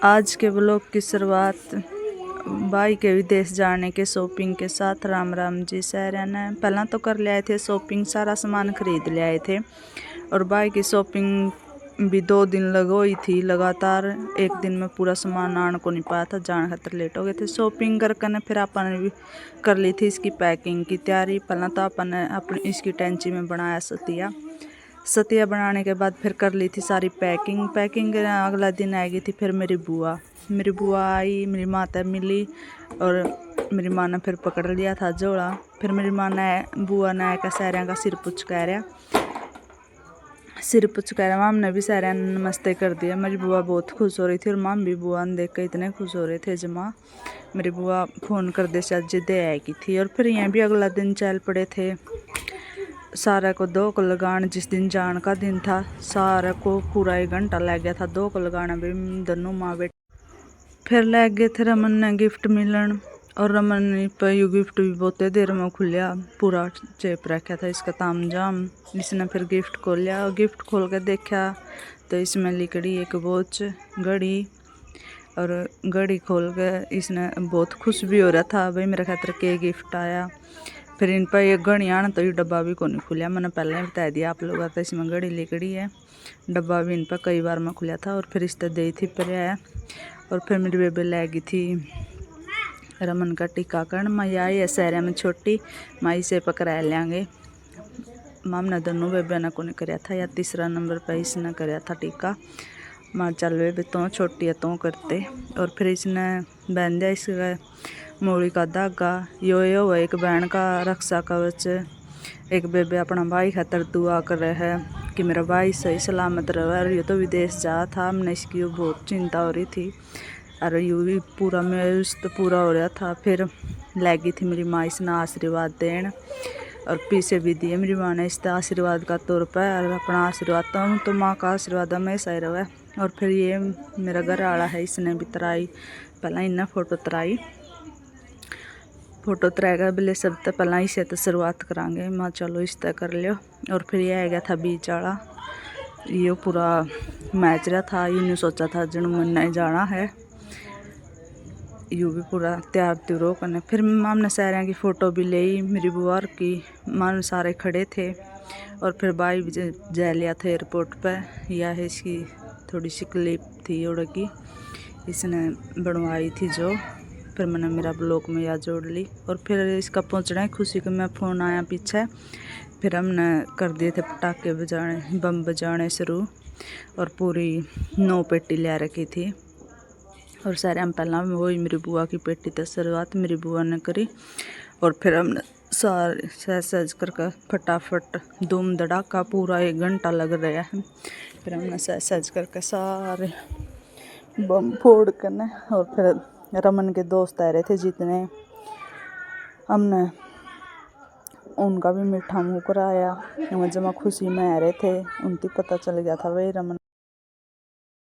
आज के ब्लॉग की शुरुआत भाई के विदेश जाने के शॉपिंग के साथ। राम राम जी सारे ने पहला तो कर ले आए थे शॉपिंग, सारा सामान खरीद ले आए थे। और भाई की शॉपिंग भी 2 दिन लगोई थी लगातार। एक दिन में पूरा सामान आने को नहीं पाया था, जाने खातर लेट हो गए थे। शॉपिंग करके ने फिर अपन भी कर ली थी इसकी पैकिंग की तैयारी। पहला तो अपन ने अपनी इसकी टेंची में बनाया सतिया बनाने के बाद फिर कर ली थी सारी पैकिंग अगला दिन आएगी थी फिर मेरी बुआ आई, मेरी माता मिली और मेरी माँ ने फिर पकड़ लिया था जोड़ा। फिर मेरी बुआ ने आकर सारिया का सिर पुचकारा माम ने भी सारिया ने नमस्ते कर दिया। मेरी बुआ बहुत खुश हो रही थी और माम भी बुआ ने देख कर इतने खुश हो रहे थे जमा। मेरी बुआ फ़ोन कर दे आज दे आएगी थी। और फिर यहाँ भी अगला दिन चल पड़े थे सारा को 2 को लगान। जिस दिन जान का दिन था सारा को पूरा 1 घंटा लग गया था 2 को लगाना भी दोनों माँ बेटे। फिर लग गए थे रमन ने गिफ्ट मिलन और रमन पर यू गिफ्ट भी बहुत देर में खुलिया, पूरा चेप रखा था इसका तामझाम। इसने फिर गिफ्ट खोलिया और गिफ्ट खोल के देखा तो इसमें लिकड़ी एक वॉच घड़ी। और घड़ी खोल के इसने बहुत खुश भी हो रहा था, भाई मेरे खातर के गिफ्ट आया। फिर इन पर एक घड़ी आना तो ये डब्बा भी को नहीं खुलिया, मैंने पहले ही बता दिया आप लोगों को। इसमें घड़ी लिकड़ी है, डब्बा भी इन पर कई बार में खुलिया था। और फिर इस तरह दी थी पर है। और फिर मेरी बेबे ले गई थी रमन का टीकाकरण। माई आई है शहर में छोटी, माई से पकड़ा लेंगे। माम ने दोनों बेबे ने को नहीं कराया था, या तीसरा नंबर पर इसने कराया था टीका। माँ चल बेबे तो छोटी है तो करते। और फिर इसने बहन दिया इसका मूली का धागा। यो एक बहन का रक्षा कवच। एक बेबे अपना भाई खातर दुआ कर रहे है कि मेरा भाई सही सलामत रहे। और ये तो विदेश जा था, हमने इसकी बहुत चिंता हो रही थी। और यू भी पूरा मेरा तो पूरा हो रहा था। फिर लगी थी मेरी माँ इसने आशीर्वाद देन और पीछे भी दिए मेरी माँ ने इस आशीर्वाद का तौर पर। और अपना आशीर्वाद तो माँ का आशीर्वाद हमेशा ही रहे। और फिर ये मेरा घर वाला है, इसने भी तराई पहला इन्हें फोटो तराएगा बोले सब तो पहला इसे तो शुरुआत करांगे। माँ चलो इस तरह कर लियो। और फिर ये आ गया था बीच वाला, ये पूरा मैच रहा था। ये नहीं सोचा था जन मन नहीं जाना है, यू भी पूरा तैयार त्योर करने। फिर माम ने सारिया की फ़ोटो भी ली मेरी बुआ की। माम सारे खड़े थे। और फिर भाई भी जा लिया था एयरपोर्ट पर। यह है इसकी थोड़ी सी क्लिप थी ओड़ की, इसने बनवाई थी जो। फिर मैंने मेरा ब्लॉग में यह जोड़ ली। और फिर इसका पहुंचना है खुशी को मैं फ़ोन आया पीछे। फिर हमने कर दिए थे पटाखे बजाने बम बजाने शुरू। और पूरी 9 पेटी ले रखी थी। और सारे हम पहला वही मेरी बुआ की पेटी तक शुरुआत मेरी बुआ ने करी। और फिर हमने सारे सज करके फटाफट धूम धड़ाका पूरा 1 घंटा लग रहा है। फिर हमने सज करके सारे बम फोड़ करने। और फिर रमन के दोस्त आ रहे थे जितने, हमने उनका भी मीठा मुँह कराया। जमा खुशी में आ रहे थे, उनकी पता चल गया था भाई रमन